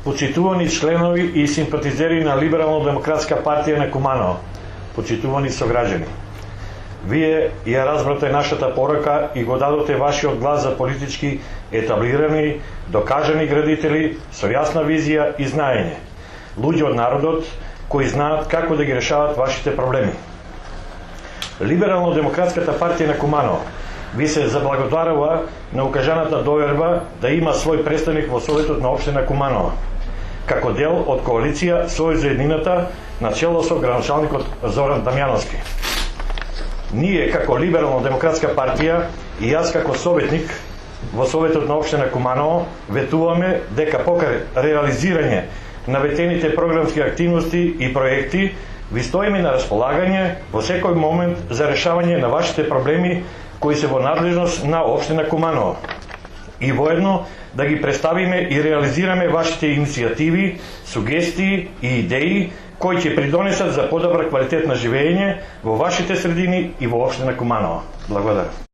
почитувани членови и симпатизери на Либерално-демократска партија на Куманово, почитувани сограѓани. Вие ја разбрате нашата порака и го дадоте вашиот глас за политички етаблирани, докажани градители со јасна визија и знаење. Луѓе од народот кои знаат како да ги решават вашите проблеми. Либерално-демократската партија на Куманово ви се заблагодарува на укажаната доверба да има свој представник во Советот на општина Куманово, како дел од коалиција Сојуз за еднината на чело со градоначалникот Зоран Дамјановски. Ние како Либерално-демократска партија и јас како советник во Советот на општина Куманово ветуваме дека покрај реализирање на ветените програмски активности и проекти ви стоиме на располагање во секој момент за решавање на вашите проблеми кои се во надлежност на општина Куманово и воедно да ги представиме и реализираме вашите иницијативи, сугестии и идеи кои ќе придонесат за подобар квалитет на живење во вашите средини и во општина Куманово. Благодарам.